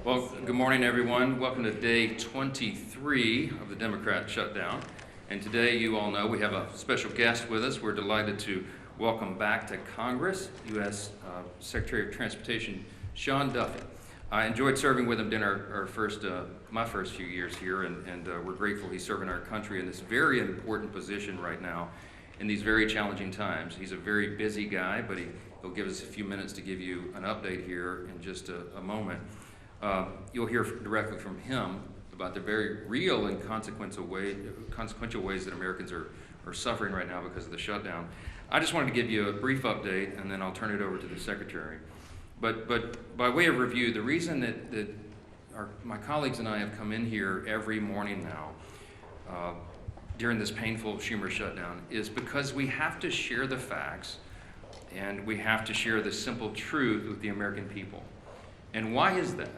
Well, good morning, everyone. Welcome to day 23 of the Democrat shutdown. And today, you all know, we have a special guest with us. We're delighted to welcome back to Congress, U.S. Secretary of Transportation, Sean Duffy. I enjoyed serving with him during my first few years here, and we're grateful he's serving our country in this very important position right now in these very challenging times. He's a very busy guy, but he'll give us a few minutes to give you an update here in just a moment. You'll hear directly from him about the very real and consequential ways that Americans are suffering right now because of the shutdown. I just wanted to give you a brief update, and then I'll turn it over to the Secretary. But by way of review, the reason that my colleagues and I have come in here every morning now during this painful Schumer shutdown is because we have to share the facts, and we have to share the simple truth with the American people. And why is that?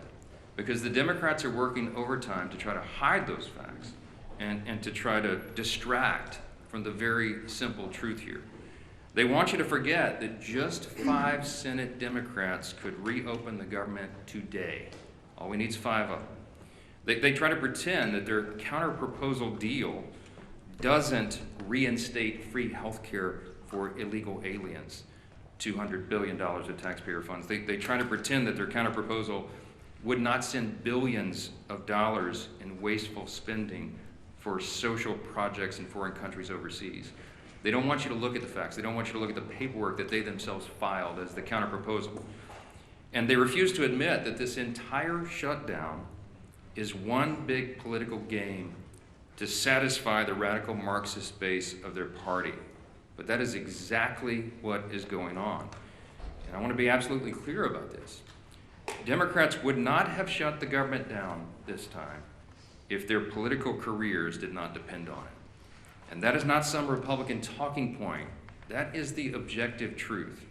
Because the Democrats are working overtime to try to hide those facts and to try to distract from the very simple truth here. They want you to forget that just 5 Senate Democrats could reopen the government today. All we need is 5 of them. They try to pretend that their counter-proposal deal doesn't reinstate free health care for illegal aliens, $200 billion of taxpayer funds. They try to pretend that their counter-proposal would not send billions of dollars in wasteful spending for social projects in foreign countries overseas. They don't want you to look at the facts. They don't want you to look at the paperwork that they themselves filed as the counter-proposal. And they refuse to admit that this entire shutdown is one big political game to satisfy the radical Marxist base of their party. But that is exactly what is going on. And I want to be absolutely clear about this. Democrats would not have shut the government down this time if their political careers did not depend on it. And that is not some Republican talking point. That is the objective truth.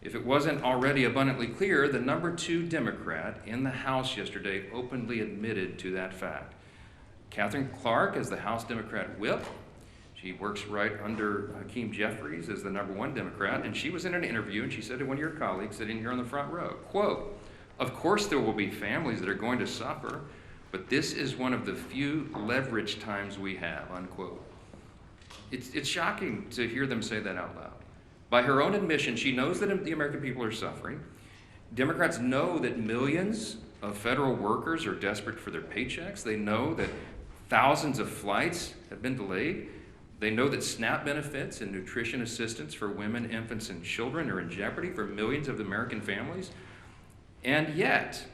If it wasn't already abundantly clear, the number 2 Democrat in the House yesterday openly admitted to that fact. Katherine Clark, as the House Democrat whip, she works right under Hakeem Jeffries as the number 1 Democrat, and she was in an interview and she said to one of your colleagues sitting here on the front row, quote, "Of course there will be families that are going to suffer, but this is one of the few leverage times we have," unquote. It's shocking to hear them say that out loud. By her own admission, she knows that the American people are suffering. Democrats know that millions of federal workers are desperate for their paychecks. They know that thousands of flights have been delayed. They know that SNAP benefits and nutrition assistance for women, infants, and children are in jeopardy for millions of American families. And yet,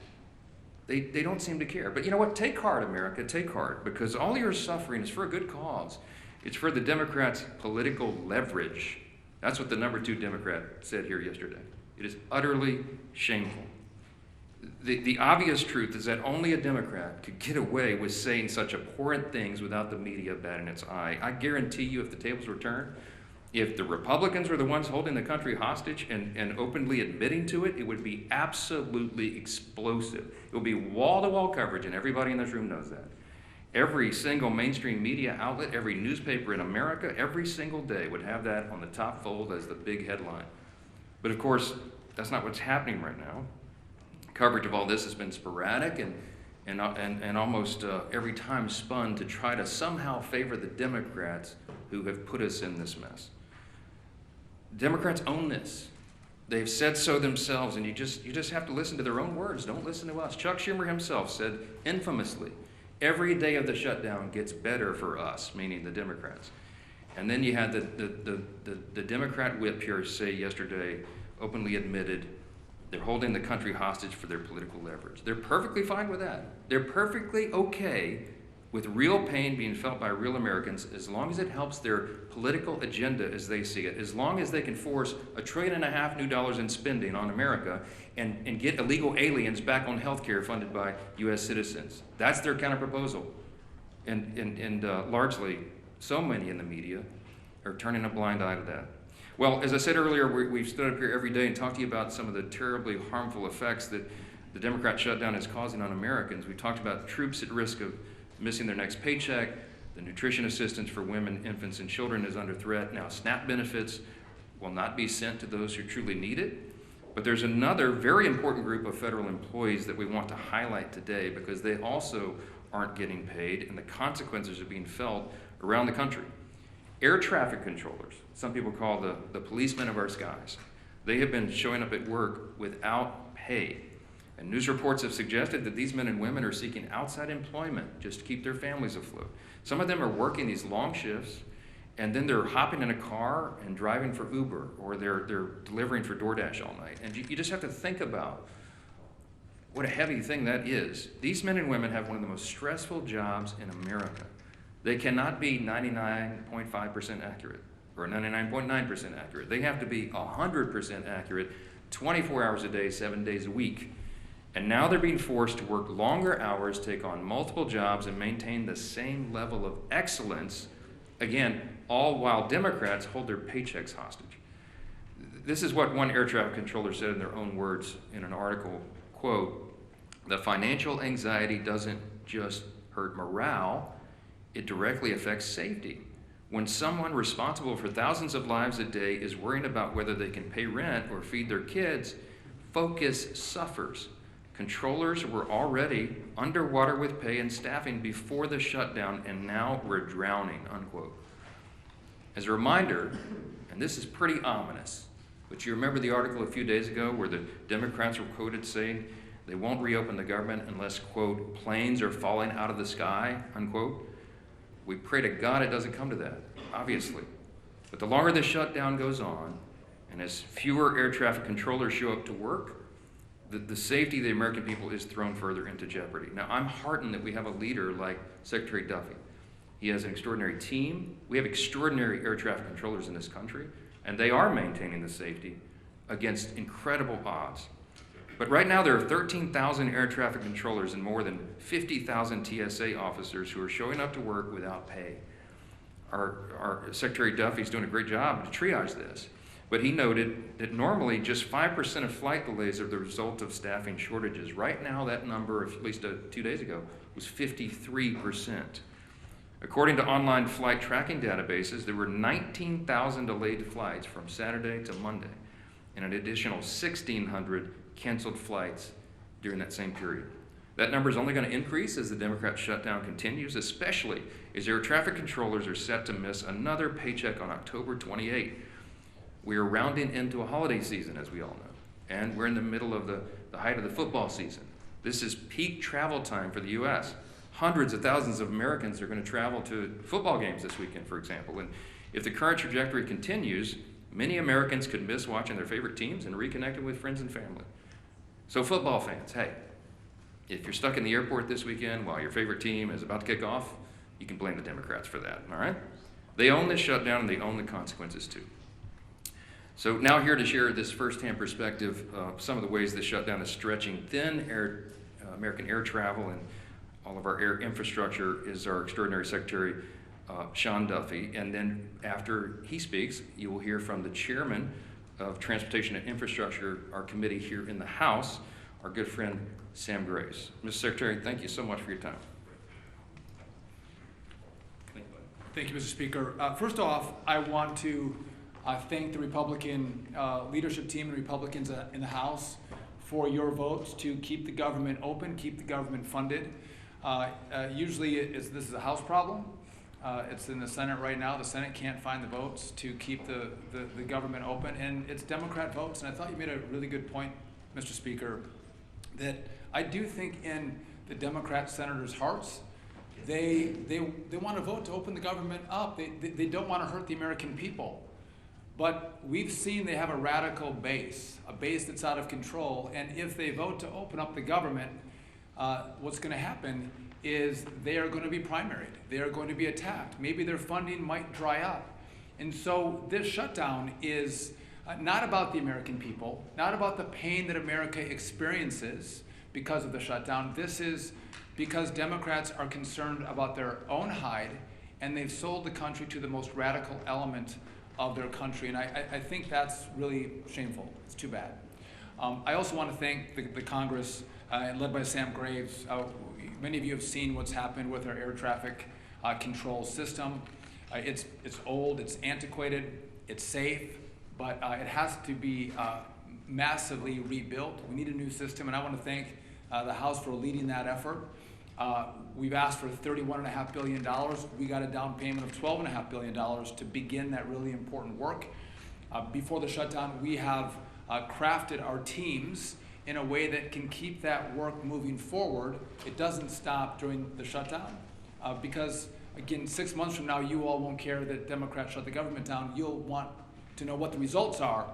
they don't seem to care. But you know what? Take heart, America, take heart, because all your suffering is for a good cause. It's for the Democrats' political leverage. That's what the number 2 Democrat said here yesterday. It is utterly shameful. The obvious truth is that only a Democrat could get away with saying such abhorrent things without the media batting its eye. I guarantee you, if the tables were turned, if the Republicans were the ones holding the country hostage and openly admitting to it, it would be absolutely explosive. It would be wall-to-wall coverage, and everybody in this room knows that. Every single mainstream media outlet, every newspaper in America, every single day would have that on the top fold as the big headline. But of course, that's not what's happening right now. Coverage of all this has been sporadic and almost every time spun to try to somehow favor the Democrats who have put us in this mess. Democrats own this. They've said so themselves, and you just have to listen to their own words. Don't listen to us. Chuck Schumer himself said infamously, "Every day of the shutdown gets better for us," meaning the Democrats. And then you had the Democrat whip here say yesterday, openly admitted, they're holding the country hostage for their political leverage. They're perfectly fine with that. They're perfectly okay with real pain being felt by real Americans as long as it helps their political agenda as they see it, as long as they can force $1.5 trillion new dollars in spending on America and get illegal aliens back on health care funded by U.S. citizens. That's their counter-proposal. And largely, so many in the media are turning a blind eye to that. Well, as I said earlier, we've stood up here every day and talked to you about some of the terribly harmful effects that the Democrat shutdown is causing on Americans. We talked about troops at risk of missing their next paycheck. The nutrition assistance for women, infants, and children is under threat. Now, SNAP benefits will not be sent to those who truly need it. But there's another very important group of federal employees that we want to highlight today because they also aren't getting paid and the consequences are being felt around the country. Air traffic controllers, some people call the policemen of our skies, they have been showing up at work without pay. And news reports have suggested that these men and women are seeking outside employment just to keep their families afloat. Some of them are working these long shifts, and then they're hopping in a car and driving for Uber, or they're delivering for DoorDash all night. And you just have to think about what a heavy thing that is. These men and women have one of the most stressful jobs in America. They cannot be 99.5% accurate or 99.9% accurate. They have to be 100% accurate 24 hours a day, 7 days a week. And now they're being forced to work longer hours, take on multiple jobs, and maintain the same level of excellence, again, all while Democrats hold their paychecks hostage. This is what one air traffic controller said in their own words in an article, quote, "The financial anxiety doesn't just hurt morale, it directly affects safety. When someone responsible for thousands of lives a day is worrying about whether they can pay rent or feed their kids, focus suffers. Controllers were already underwater with pay and staffing before the shutdown, and now we're drowning," unquote. As a reminder, and this is pretty ominous, but you remember the article a few days ago where the Democrats were quoted saying they won't reopen the government unless, quote, "planes are falling out of the sky," unquote. We pray to God it doesn't come to that, obviously. But the longer this shutdown goes on, and as fewer air traffic controllers show up to work, the safety of the American people is thrown further into jeopardy. Now, I'm heartened that we have a leader like Secretary Duffy. He has an extraordinary team. We have extraordinary air traffic controllers in this country, and they are maintaining the safety against incredible odds. But right now, there are 13,000 air traffic controllers and more than 50,000 TSA officers who are showing up to work without pay. Our Secretary Duffy's doing a great job to triage this. But he noted that normally just 5% of flight delays are the result of staffing shortages. Right now, that number, at least 2 days ago, was 53%. According to online flight tracking databases, there were 19,000 delayed flights from Saturday to Monday, and an additional 1,600 canceled flights during that same period. That number is only going to increase as the Democrat shutdown continues, especially as air traffic controllers are set to miss another paycheck on October 28th. We are rounding into a holiday season, as we all know, and we're in the middle of the height of the football season. This is peak travel time for the U.S. Hundreds of thousands of Americans are going to travel to football games this weekend, for example. And if the current trajectory continues, many Americans could miss watching their favorite teams and reconnecting with friends and family. So football fans, hey, if you're stuck in the airport this weekend while your favorite team is about to kick off, you can blame the Democrats for that, all right? They own this shutdown and they own the consequences too. So now here to share this firsthand perspective of some of the ways this shutdown is stretching thin American air travel and all of our air infrastructure is our extraordinary Secretary, Sean Duffy. And then after he speaks, you will hear from the Chairman of Transportation and Infrastructure, our committee here in the House, our good friend, Sam Graves. Mr. Secretary, thank you so much for your time. Thank you, Mr. Speaker. First off, I want to thank the Republican leadership team and Republicans in the House for your votes to keep the government open, keep the government funded. Usually this is a House problem. It's in the Senate right now. The Senate can't find the votes to keep the government open, and it's Democrat votes. And I thought you made a really good point, Mr. Speaker, that I do think in the Democrat senators' hearts, they want to vote to open the government up. They don't want to hurt the American people. But we've seen they have a radical base, a base that's out of control. And if they vote to open up the government, what's going to happen is they are going to be primaried. They are going to be attacked. Maybe their funding might dry up. And so this shutdown is not about the American people, not about the pain that America experiences because of the shutdown. This is because Democrats are concerned about their own hide, and they've sold the country to the most radical element of their country. And I think that's really shameful. It's too bad. I also want to thank the Congress, led by Sam Graves. Many of you have seen what's happened with our air traffic control system. It's old, it's antiquated, it's safe, but it has to be massively rebuilt. We need a new system, and I want to thank the House for leading that effort. We've asked for $31.5 billion. We got a down payment of $12.5 billion to begin that really important work. Before the shutdown, we have crafted our teams in a way that can keep that work moving forward. It doesn't stop during the shutdown because, again, 6 months from now, you all won't care that Democrats shut the government down. You'll want to know what the results are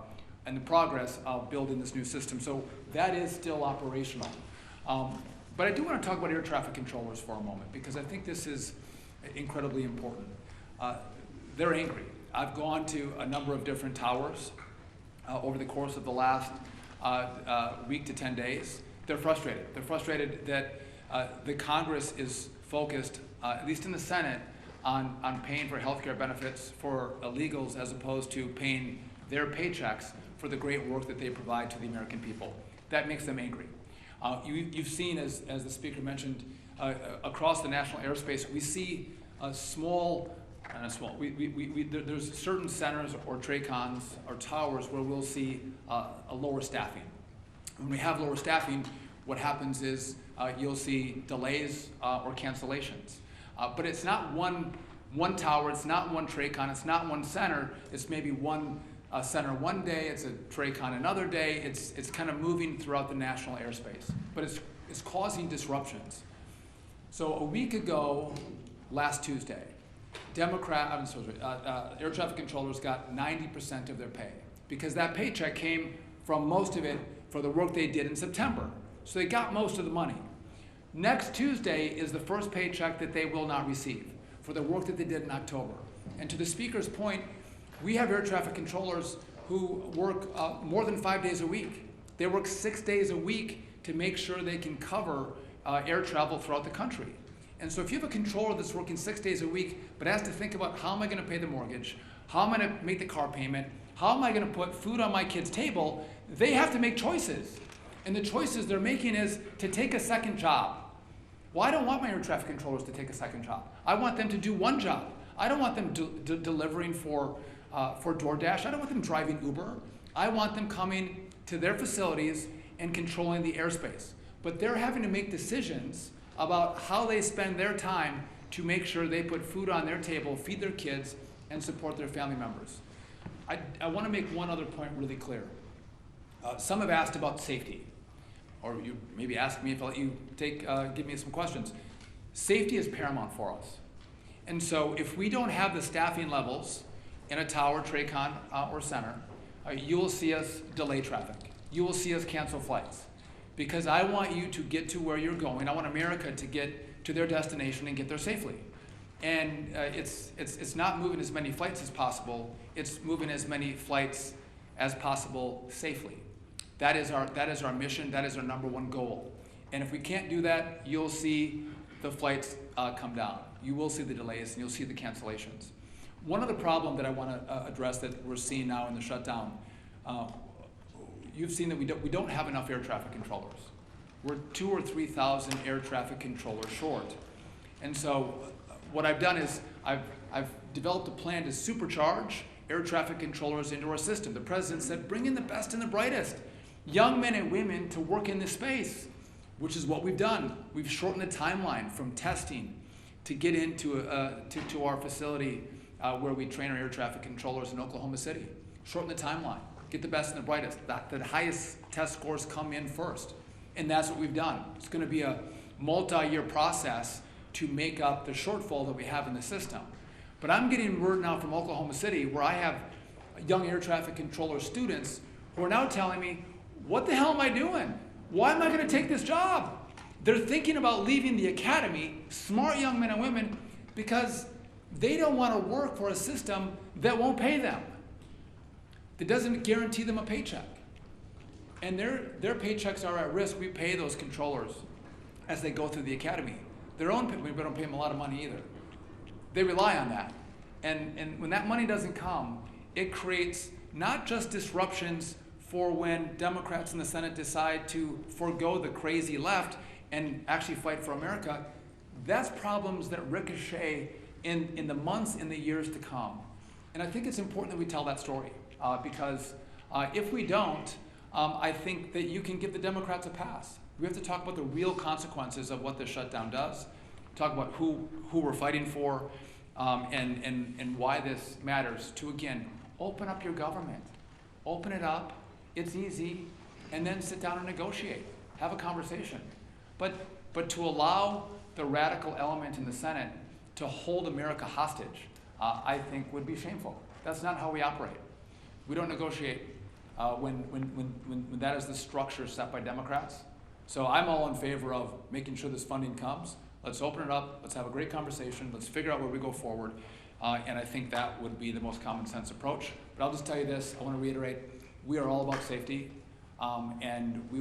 and the progress of building this new system. So that is still operational. But I do want to talk about air traffic controllers for a moment because I think this is incredibly important. They're angry. I've gone to a number of different towers over the course of the last week to 10 days. They're frustrated. They're frustrated that the Congress is focused, at least in the Senate, on paying for health care benefits for illegals as opposed to paying their paychecks for the great work that they provide to the American people. That makes them angry. You've seen, as the speaker mentioned, across the national airspace, we see there's certain centers or TRACONs or towers where we'll see a lower staffing. When we have lower staffing, what happens is you'll see delays or cancellations. But it's not one tower, it's not one TRACON, it's not one center, it's maybe one center one day, it's a TRACON another day, it's kind of moving throughout the national airspace. But it's causing disruptions. So a week ago, last Tuesday, air traffic controllers got 90% of their pay because that paycheck came from most of it for the work they did in September. So they got most of the money. Next Tuesday is the first paycheck that they will not receive for the work that they did in October. And to the speaker's point, we have air traffic controllers who work more than 5 days a week. They work 6 days a week to make sure they can cover air travel throughout the country. And so if you have a controller that's working 6 days a week, but has to think about how am I going to pay the mortgage, how am I going to make the car payment, how am I going to put food on my kid's table, they have to make choices. And the choices they're making is to take a second job. Well, I don't want my air traffic controllers to take a second job. I want them to do one job. I don't want them delivering for DoorDash. I don't want them driving Uber. I want them coming to their facilities and controlling the airspace. But they're having to make decisions about how they spend their time to make sure they put food on their table, feed their kids, and support their family members. I want to make one other point really clear. Some have asked about safety, or you maybe ask me if I'll let you give me some questions. Safety is paramount for us. And so if we don't have the staffing levels in a tower, TRACON, or center, you will see us delay traffic. You will see us cancel flights. Because I want you to get to where you're going. I want America to get to their destination and get there safely. And it's not moving as many flights as possible. It's moving as many flights as possible safely. That is our mission. That is our number one goal. And if we can't do that, you'll see the flights come down. You will see the delays and you'll see the cancellations. One other problem that I want to address that we're seeing now in the shutdown, you've seen that we don't have enough air traffic controllers. We're 2,000 or 3,000 air traffic controllers short. And so what I've done is I've developed a plan to supercharge air traffic controllers into our system. The president said, bring in the best and the brightest, young men and women to work in this space, which is what we've done. We've shortened the timeline from testing to get into to our facility where we train our air traffic controllers in Oklahoma City. Shorten the timeline. Get the best and the brightest. The highest test scores come in first. And that's what we've done. It's going to be a multi-year process to make up the shortfall that we have in the system. But I'm getting word now from Oklahoma City where I have young air traffic controller students who are now telling me, what the hell am I doing? Why am I going to take this job? They're thinking about leaving the academy, smart young men and women, because they don't want to work for a system that won't pay them, that doesn't guarantee them a paycheck. And their paychecks are at risk. We pay those controllers as they go through the academy. We don't pay them a lot of money either. They rely on that. And when that money doesn't come, it creates not just disruptions for when Democrats in the Senate decide to forego the crazy left and actually fight for America. That's problems that ricochet in the months, in the years to come. And I think it's important that we tell that story because if we don't, I think that you can give the Democrats a pass. We have to talk about the real consequences of what this shutdown does, talk about who we're fighting for, and why this matters. To, again, open up your government. Open it up. It's easy. And then sit down and negotiate. Have a conversation. But to allow the radical element in the Senate to hold America hostage, I think would be shameful. That's not how we operate. We don't negotiate when that is the structure set by Democrats. So I'm all in favor of making sure this funding comes. Let's open it up. Let's have a great conversation. Let's figure out where we go forward. And I think that would be the most common sense approach. But I'll just tell you this. I want to reiterate, we are all about safety. And we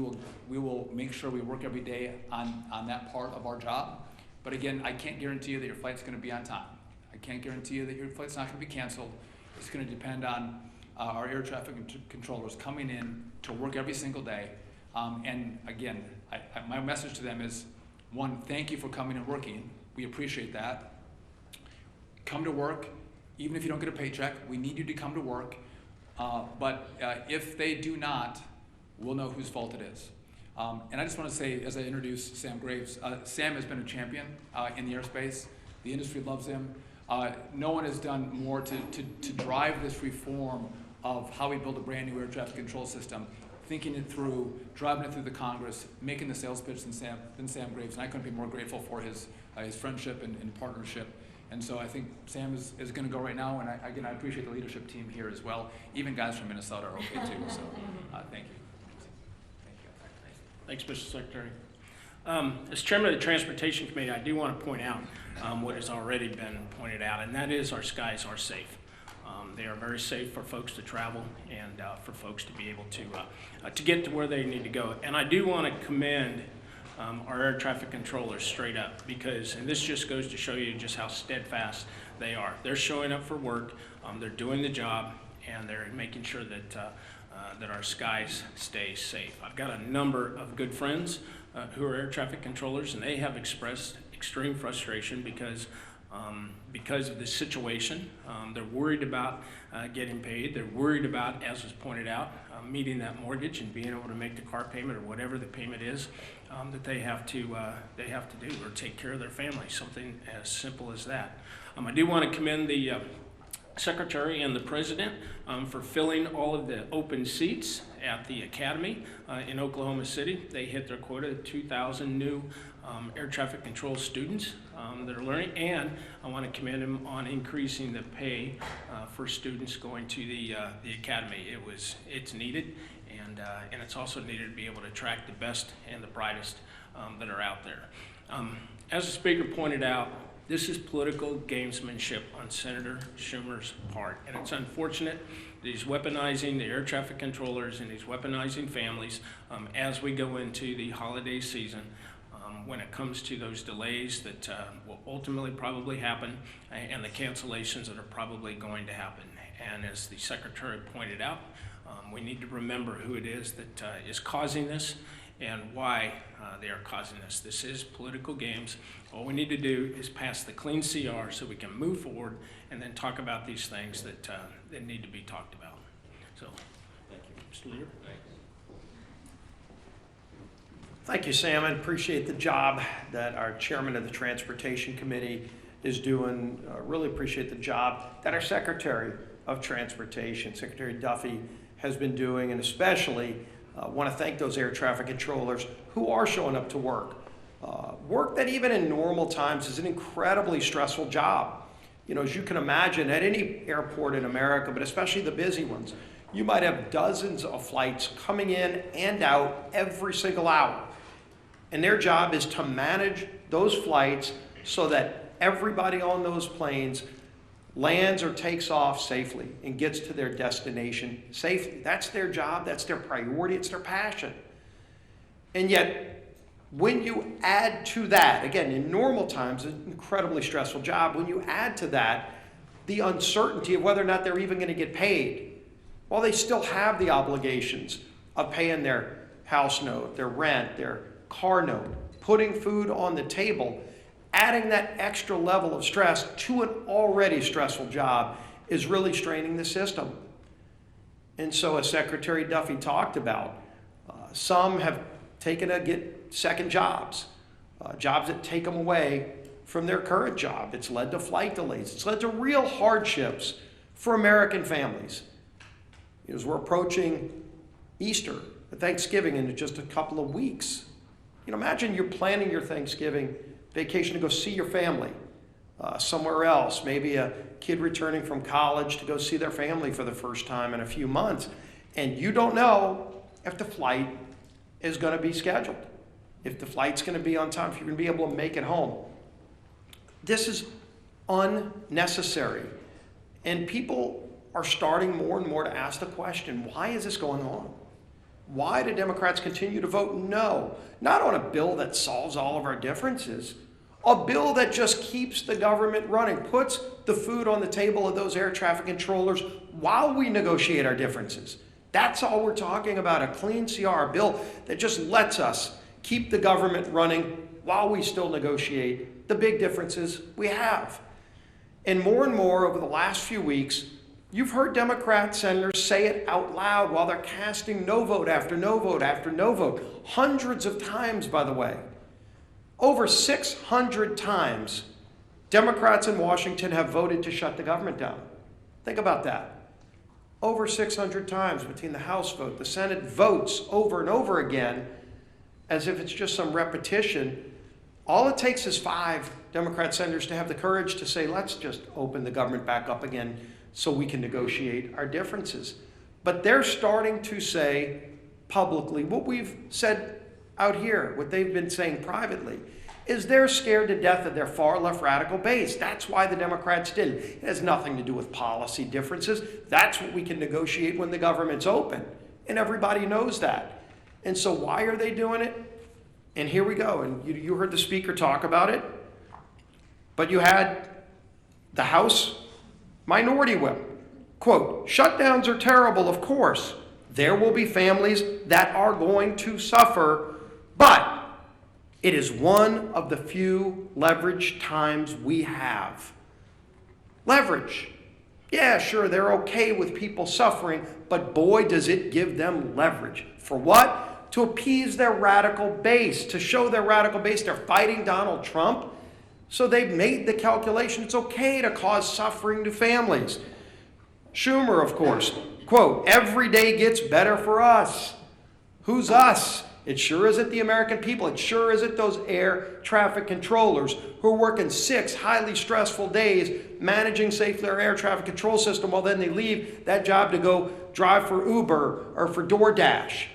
will make sure we work every day on that part of our job. But again, I can't guarantee you that your flight's going to be on time. I can't guarantee you that your flight's not going to be canceled. It's going to depend on our air traffic controllers coming in to work every single day. And again, my message to them is, one, thank you for coming and working. We appreciate that. Come to work, even if you don't get a paycheck. We need you to come to work. But if they do not, we'll know whose fault it is. And I just want to say, as I introduce Sam Graves, Sam has been a champion in the airspace. The industry loves him. No one has done more to drive this reform of how we build a brand new air traffic control system, thinking it through, driving it through the Congress, making the sales pitch than Sam Graves. And I couldn't be more grateful for his friendship and partnership. And so I think Sam is going to go right now. And I appreciate the leadership team here as well. Even guys from Minnesota are okay too. So thank you. Thanks, Mr. Secretary. As Chairman of the Transportation Committee, I do want to point out what has already been pointed out, and that is our skies are safe. They are very safe for folks to travel and for folks to be able to get to where they need to go. And I do want to commend our air traffic controllers straight up, because, and this just goes to show you just how steadfast they are. They're showing up for work, they're doing the job, and they're making sure that that our skies stay safe. I've got a number of good friends who are air traffic controllers, and they have expressed extreme frustration because of this situation. They're worried about getting paid. They're worried about, as was pointed out, meeting that mortgage and being able to make the car payment or whatever the payment is that they have to do, or take care of their family. Something as simple as that. I do want to commend the Secretary and the President for filling all of the open seats at the Academy in Oklahoma City. They hit their quota of 2,000 new air traffic control students that are learning, and I want to commend them on increasing the pay for students going to the Academy. It's needed, and it's also needed to be able to attract the best and the brightest that are out there. As the Speaker pointed out, this is political gamesmanship on Senator Schumer's part, and it's unfortunate that he's weaponizing the air traffic controllers and he's weaponizing families as we go into the holiday season when it comes to those delays that will ultimately probably happen and the cancellations that are probably going to happen. And as the Secretary pointed out, we need to remember who it is that is causing this and why they are causing this. This is political games. All we need to do is pass the clean CR so we can move forward and then talk about these things that need to be talked about. So, thank you. Mr. Leader. Thank you, Sam. I appreciate the job that our Chairman of the Transportation Committee is doing. Really appreciate the job that our Secretary of Transportation, Secretary Duffy, has been doing, and especially want to thank those air traffic controllers who are showing up to work. Work that even in normal times is an incredibly stressful job. You know, as you can imagine, at any airport in America, but especially the busy ones, you might have dozens of flights coming in and out every single hour. And their job is to manage those flights so that everybody on those planes lands or takes off safely and gets to their destination safely. That's their job, that's their priority, it's their passion. And yet, when you add to that, again, in normal times, an incredibly stressful job, when you add to that the uncertainty of whether or not they're even going to get paid, well, they still have the obligations of paying their house note, their rent, their car note, putting food on the table. Adding that extra level of stress to an already stressful job is really straining the system. And so, as Secretary Duffy talked about, Some have taken to get second jobs, jobs that take them away from their current job. It's led to flight delays. It's led to real hardships for American families. As we're approaching Easter, Thanksgiving in just a couple of weeks, imagine you're planning your Thanksgiving vacation to go see your family somewhere else, maybe a kid returning from college to go see their family for the first time in a few months, and you don't know if the flight is going to be scheduled, if the flight's going to be on time, if you're going to be able to make it home. This is unnecessary, and people are starting more and more to ask the question, why is this going on? Why do Democrats continue to vote no? Not on a bill that solves all of our differences, a bill that just keeps the government running, puts the food on the table of those air traffic controllers while we negotiate our differences. That's all we're talking about, a clean CR, a bill that just lets us keep the government running while we still negotiate the big differences we have. And more over the last few weeks, you've heard Democrat senators say it out loud while they're casting no vote after no vote after no vote. Hundreds of times, by the way. Over 600 times, Democrats in Washington have voted to shut the government down. Think about that. Over 600 times between the House vote, the Senate votes over and over again as if it's just some repetition. All it takes is 5 Democrat senators to have the courage to say, let's just open the government back up again so we can negotiate our differences. But they're starting to say publicly what we've said out here, what they've been saying privately, is they're scared to death of their far left radical base. That's why the Democrats did it. It has nothing to do with policy differences. That's what we can negotiate when the government's open. And everybody knows that. And so why are they doing it? And here we go. And you heard the speaker talk about it. But you had the House Minority Whip. Quote, shutdowns are terrible, of course. There will be families that are going to suffer, but it is one of the few leverage times we have. Leverage. Yeah, sure, they're okay with people suffering, but boy, does it give them leverage. For what? To appease their radical base, to show their radical base they're fighting Donald Trump. So they've made the calculation it's okay to cause suffering to families. Schumer, of course, quote, every day gets better for us. Who's us? It sure isn't the American people. It sure isn't those air traffic controllers who are working 6 highly stressful days managing safely our air traffic control system while then they leave that job to go drive for Uber or for DoorDash.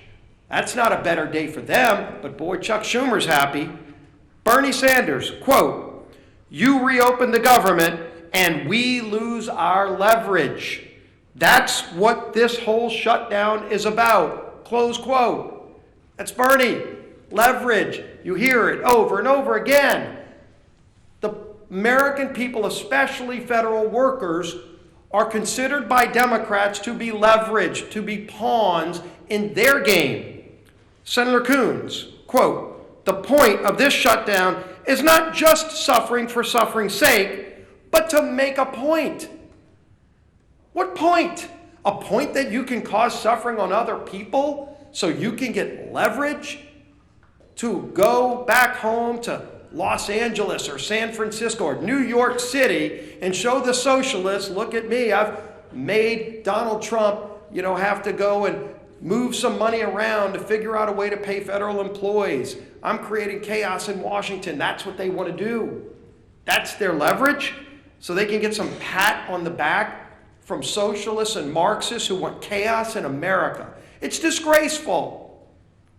That's not a better day for them, but boy, Chuck Schumer's happy. Bernie Sanders, quote, you reopen the government and we lose our leverage. That's what this whole shutdown is about. Close quote. That's Bernie. Leverage. You hear it over and over again. The American people, especially federal workers, are considered by Democrats to be leveraged, to be pawns in their game. Senator Coons, quote, the point of this shutdown is not just suffering for suffering's sake, but to make a point. What point? A point that you can cause suffering on other people so you can get leverage to go back home to Los Angeles or San Francisco or New York City and show the socialists, look at me, I've made Donald Trump, have to go and move some money around to figure out a way to pay federal employees. I'm creating chaos in Washington. That's what they want to do. That's their leverage. So they can get some pat on the back from socialists and Marxists who want chaos in America. It's disgraceful.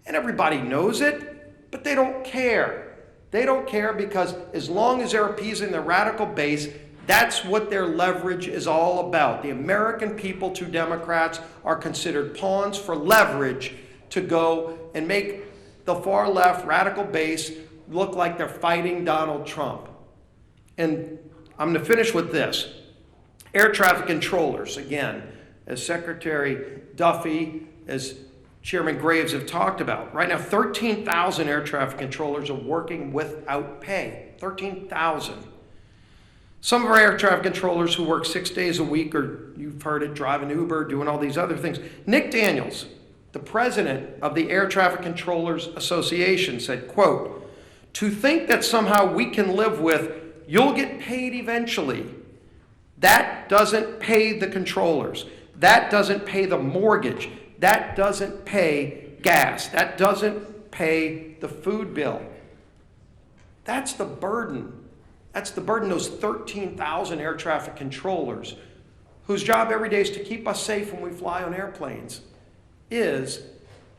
And everybody knows it, but they don't care. They don't care because as long as they're appeasing their radical base, that's what their leverage is all about. The American people to Democrats are considered pawns for leverage to go and make the far left radical base look like they're fighting Donald Trump. And I'm going to finish with this. Air traffic controllers, again, as Secretary Duffy, as Chairman Graves have talked about. Right now, 13,000 air traffic controllers are working without pay. 13,000. Some of our air traffic controllers who work 6 days a week, or you've heard it, driving Uber, doing all these other things. Nick Daniels, the president of the Air Traffic Controllers Association said, quote, "To think that somehow we can live with, you'll get paid eventually, that doesn't pay the controllers. That doesn't pay the mortgage. That doesn't pay gas. That doesn't pay the food bill." That's the burden. That's the burden those 13,000 air traffic controllers, whose job every day is to keep us safe when we fly on airplanes, is.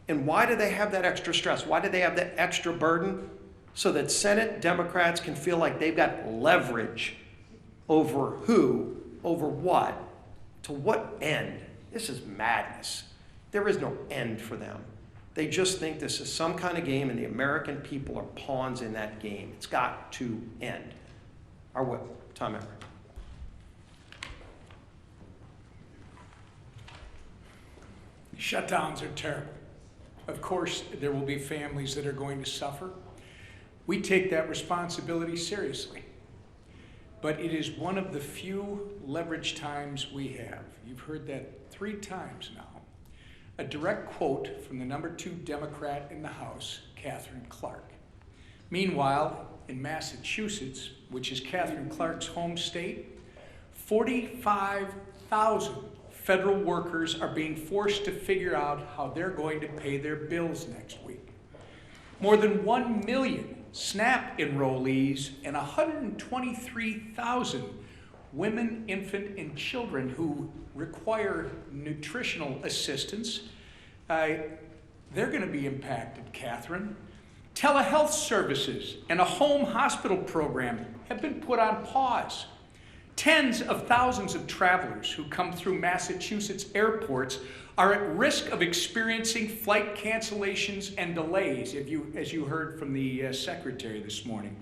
And why do they have that extra stress? Why do they have that extra burden? So that Senate Democrats can feel like they've got leverage over who, over what, to what end. This is madness. There is no end for them. They just think this is some kind of game, and the American people are pawns in that game. It's got to end. Our whip, Tom Everett. Shutdowns are terrible. Of course, there will be families that are going to suffer. We take that responsibility seriously. But it is one of the few leverage times we have. You've heard that 3 times now. A direct quote from the number 2 Democrat in the House, Katherine Clark. Meanwhile, in Massachusetts, which is Katherine Clark's home state, 45,000 federal workers are being forced to figure out how they're going to pay their bills next week. More than 1 million SNAP enrollees and 123,000 women, infant, and children who require nutritional assistance, they're going to be impacted, Catherine. Telehealth services and a home hospital program have been put on pause. Tens of thousands of travelers who come through Massachusetts airports are at risk of experiencing flight cancellations and delays, as you heard from the secretary this morning.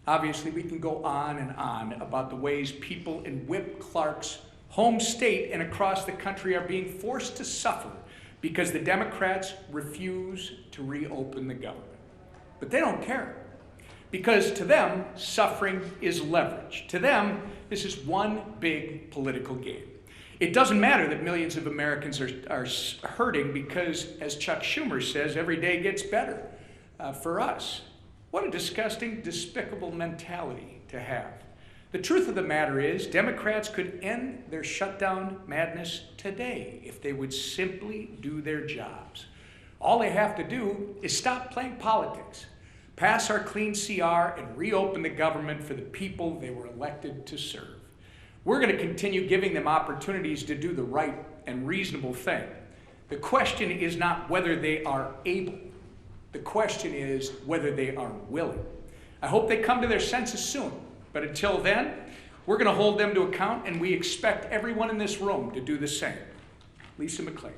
Obviously, we can go on and on about the ways people in Whip Clark's home state and across the country are being forced to suffer because the Democrats refuse to reopen the government. But they don't care, because to them, suffering is leverage. To them, this is one big political game. It doesn't matter that millions of Americans are hurting because, as Chuck Schumer says, every day gets better for us. What a disgusting, despicable mentality to have. The truth of the matter is, Democrats could end their shutdown madness today if they would simply do their jobs. All they have to do is stop playing politics, pass our clean CR, and reopen the government for the people they were elected to serve. We're going to continue giving them opportunities to do the right and reasonable thing. The question is not whether they are able. The question is whether they are willing. I hope they come to their senses soon. But until then, we're going to hold them to account, and we expect everyone in this room to do the same. Lisa McClain.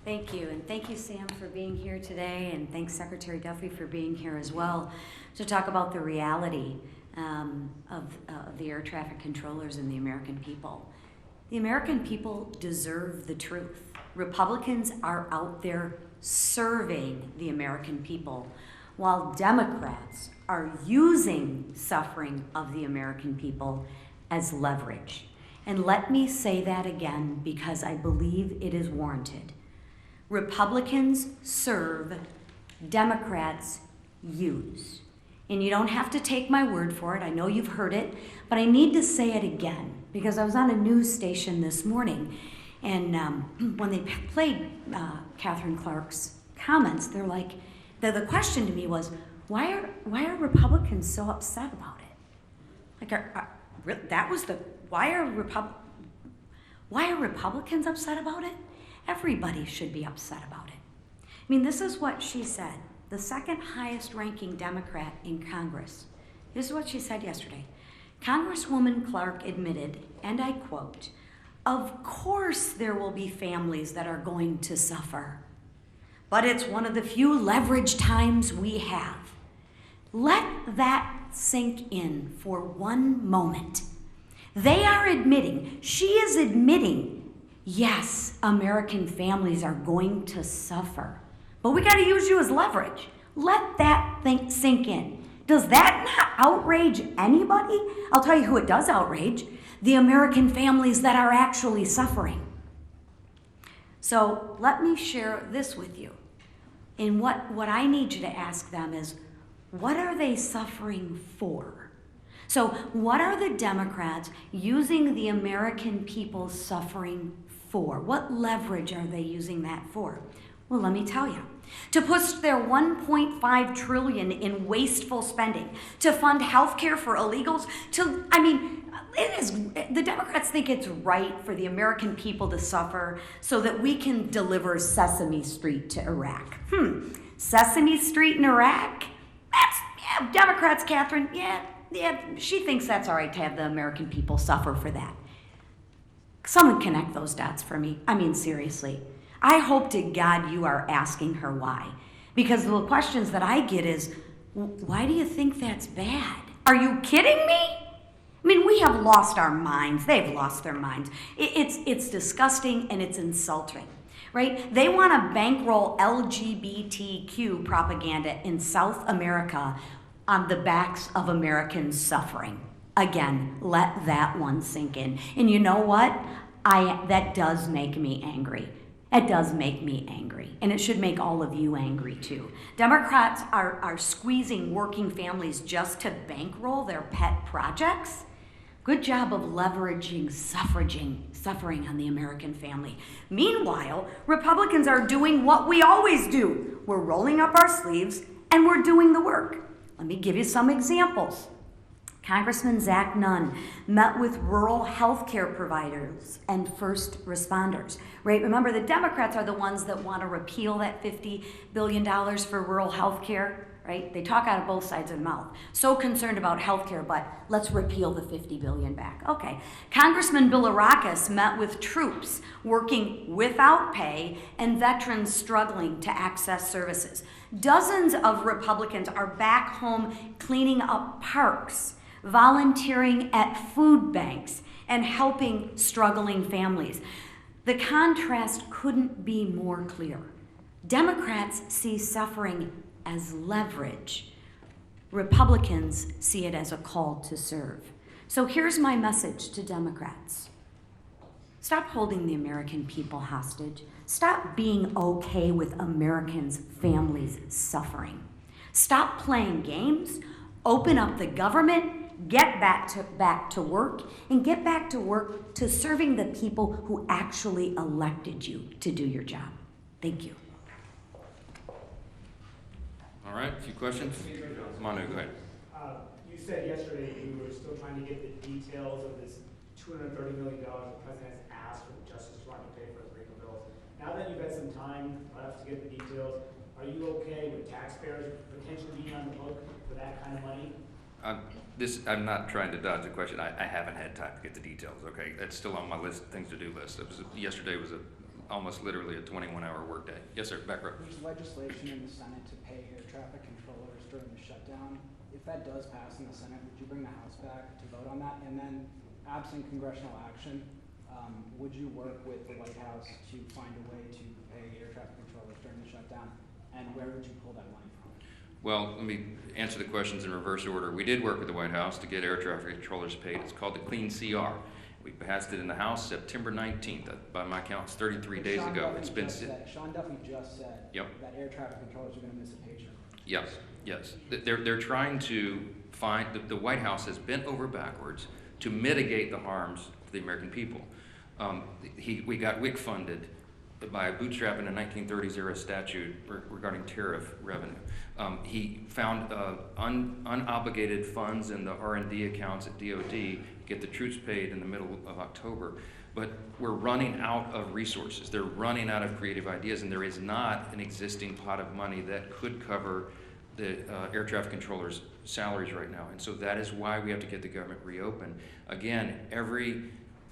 Thank you, and thank you, Sam, for being here today, and thanks, Secretary Duffy, for being here as well to talk about the reality of the air traffic controllers and the American people. The American people deserve the truth. Republicans are out there serving the American people, while Democrats are using suffering of the American people as leverage. And let me say that again, because I believe it is warranted. Republicans serve, Democrats use. And you don't have to take my word for it. I know you've heard it, but I need to say it again because I was on a news station this morning, and when they played Katherine Clark's comments, they're like, the question to me was, why are Republicans so upset about it? Why are Republicans upset about it? Everybody should be upset about it. I mean, this is what she said, the second highest ranking Democrat in Congress. This is what she said yesterday. Congresswoman Clark admitted, and I quote, "Of course there will be families that are going to suffer, but it's one of the few leverage times we have." Let that sink in for one moment. They are admitting, she is admitting, yes, American families are going to suffer, but we got to use you as leverage. Let that thing sink in. Does that not outrage anybody? I'll tell you who it does outrage: the American families that are actually suffering. So let me share this with you. And what I need you to ask them is, what are they suffering for? So what are the Democrats using the American people's suffering for? What leverage are they using that for? Well, let me tell you. To push their $1.5 trillion in wasteful spending, to fund health care for illegals, the Democrats think it's right for the American people to suffer so that we can deliver Sesame Street to Iraq. Sesame Street in Iraq? Democrats, Catherine, she thinks that's all right to have the American people suffer for that. Someone connect those dots for me. I mean, seriously. I hope to God you are asking her why. Because the questions that I get is, why do you think that's bad? Are you kidding me? I mean, we have lost our minds. They've lost their minds. It's disgusting and it's insulting, right? They want to bankroll LGBTQ propaganda in South America on the backs of Americans suffering. Again, let that one sink in. And you know what? That does make me angry. It does make me angry, and it should make all of you angry too. Democrats are squeezing working families just to bankroll their pet projects. Good job of leveraging suffering on the American family. Meanwhile, Republicans are doing what we always do. We're rolling up our sleeves and we're doing the work. Let me give you some examples. Congressman Zach Nunn met with rural health care providers and first responders, right? Remember, the Democrats are the ones that want to repeal that $50 billion for rural health care, right? They talk out of both sides of the mouth. So concerned about health care, but let's repeal the $50 billion back. Okay. Congressman Bilirakis met with troops working without pay and veterans struggling to access services. Dozens of Republicans are back home cleaning up parks, volunteering at food banks, and helping struggling families. The contrast couldn't be more clear. Democrats see suffering as leverage. Republicans see it as a call to serve. So here's my message to Democrats. Stop holding the American people hostage. Stop being okay with Americans' families suffering. Stop playing games. Open up the government. Get back to work, and get back to work to serving the people who actually elected you to do your job. Thank you. All right, a few questions? Manu, go ahead. You said yesterday you were still trying to get the details of this $230 million the president has asked for the Justice Department to pay for his legal bills. Now that you've had some time left to get the details, are you okay with taxpayers potentially being on the hook for that kind of money? I'm not trying to dodge the question. I haven't had time to get the details, okay? That's still on my things to do list. Yesterday was almost literally a 21-hour workday. Yes, sir, back row. There's legislation in the Senate to pay air traffic controllers during the shutdown. If that does pass in the Senate, would you bring the House back to vote on that? And then, absent congressional action, would you work with the White House to find a way to pay air traffic controllers during the shutdown? And where would you pull that money from? Well, let me answer the questions in reverse order. We did work with the White House to get air traffic controllers paid. It's called the Clean CR. We passed it in the House September 19th. By my count, it's 33 days ago. It's been Sean Duffy just said that air traffic controllers are going to miss a paycheck. Yes. They're trying to find, the White House has bent over backwards to mitigate the harms to the American people. We got WIC funded by bootstrapping a 1930s era statute regarding tariff revenue. He found unobligated funds in the R&D accounts at DOD to get the troops paid in the middle of October. But we're running out of resources. They're running out of creative ideas, and there is not an existing pot of money that could cover the air traffic controllers' salaries right now. And so that is why we have to get the government reopened. Again, every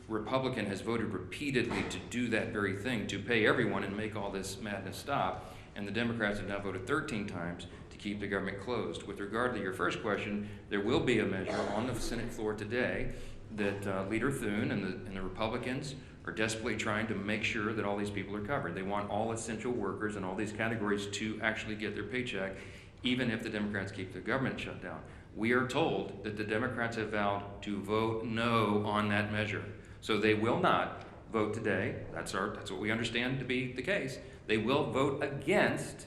Republican has voted repeatedly to do that very thing, to pay everyone and make all this madness stop. And the Democrats have now voted 13 times to keep the government closed. With regard to your first question, there will be a measure on the Senate floor today that Leader Thune and the Republicans are desperately trying to make sure that all these people are covered. They want all essential workers in all these categories to actually get their paycheck, even if the Democrats keep the government shut down. We are told that the Democrats have vowed to vote no on that measure. So they will not vote today, that's what we understand to be the case, they will vote against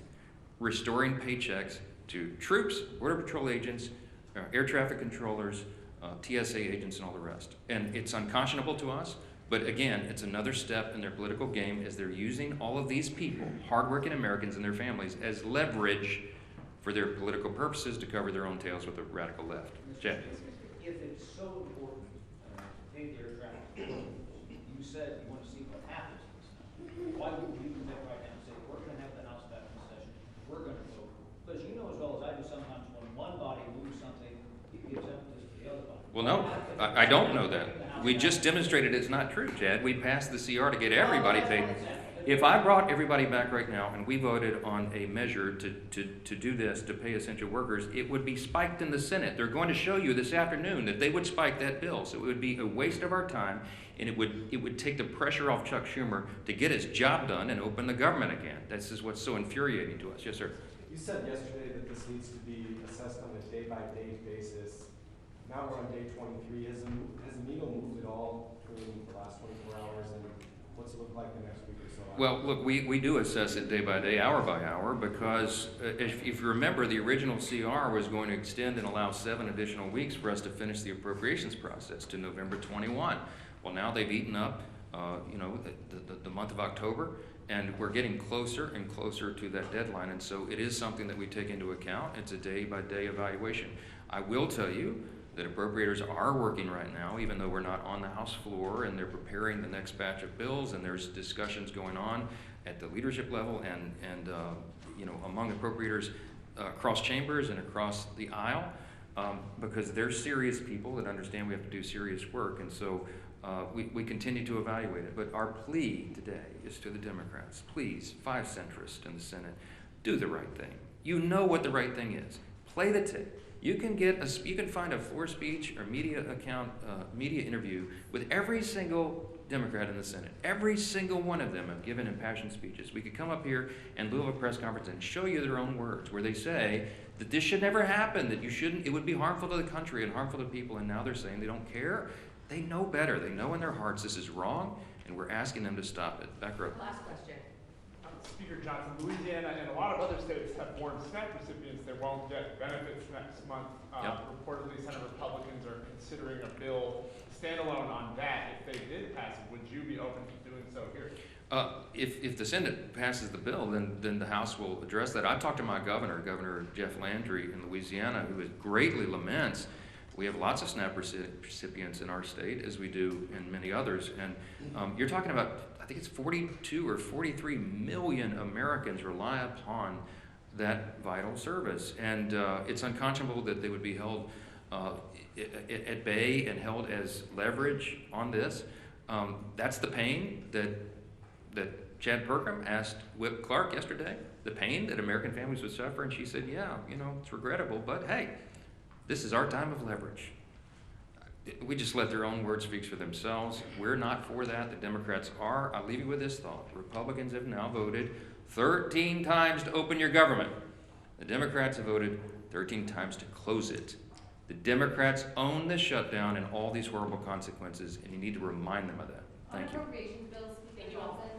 restoring paychecks to troops, Border Patrol agents, air traffic controllers, TSA agents, and all the rest. And it's unconscionable to us, but again, it's another step in their political game as they're using all of these people, hardworking Americans and their families, as leverage for their political purposes to cover their own tails with the radical left. Chad? If it's so important to pay the air traffic controllers, you said you want to see what happens to this now. Why wouldn't you commit right now and say, we're going to have the House back in session, we're going to vote? Because you know as well as I do, sometimes when one body moves something, it gives emphasis to the other body. Well, no, I don't know that. We just demonstrated it's not true, Chad. We passed the CR to get everybody paid. If I brought everybody back right now and we voted on a measure to do this, to pay essential workers, it would be spiked in the Senate. They're going to show you this afternoon that they would spike that bill. So it would be a waste of our time, and it would take the pressure off Chuck Schumer to get his job done and open the government again. This is what's so infuriating to us. Yes, sir. You said yesterday that this needs to be assessed on a day-by-day basis. Now we're on day 23. Has the needle moved at all between the last 24 hours, and what's it look like the next week or so? Well, look, we do assess it day by day, hour by hour, because if you remember, the original CR was going to extend and allow 7 additional weeks for us to finish the appropriations process to November 21. Well, now they've eaten up, the month of October, and we're getting closer and closer to that deadline, and so it is something that we take into account. It's a day-by-day evaluation. I will tell you that appropriators are working right now, even though we're not on the House floor, and they're preparing the next batch of bills, and there's discussions going on at the leadership level and among appropriators across chambers and across the aisle, because they're serious people that understand we have to do serious work, and so we continue to evaluate it. But our plea today is to the Democrats: please, 5 centrists in the Senate, do the right thing. You know what the right thing is. Play the tape. You can find a floor speech or media interview with every single Democrat in the Senate. Every single one of them have given impassioned speeches. We could come up here and lieu of a press conference and show you their own words where they say that this should never happen, that it would be harmful to the country and harmful to people, and now they're saying they don't care. They know better. They know in their hearts this is wrong, and we're asking them to stop it. Back row. Last question. Speaker Johnson, Louisiana and a lot of other states have warned SNAP recipients they won't get benefits next month. Reportedly, Senate Republicans are considering a bill standalone on that. If they did pass it, would you be open to doing so here? If the Senate passes the bill, then the House will address that. I've talked to my Governor Jeff Landry in Louisiana, who greatly laments. We have lots of SNAP recipients in our state, as we do in many others. And you're talking about, I think it's 42 or 43 million Americans rely upon that vital service. And it's unconscionable that they would be held at bay and held as leverage on this. That's the pain that Chad Perkham asked Whip Clark yesterday, the pain that American families would suffer. And she said, yeah, it's regrettable, but hey, this is our time of leverage. We just let their own words speak for themselves. We're not for that. The Democrats are. I'll leave you with this thought. Republicans have now voted 13 times to open your government. The Democrats have voted 13 times to close it. The Democrats own the shutdown and all these horrible consequences, and you need to remind them of that. Thank you. Appropriations bills, Speaker Johnson.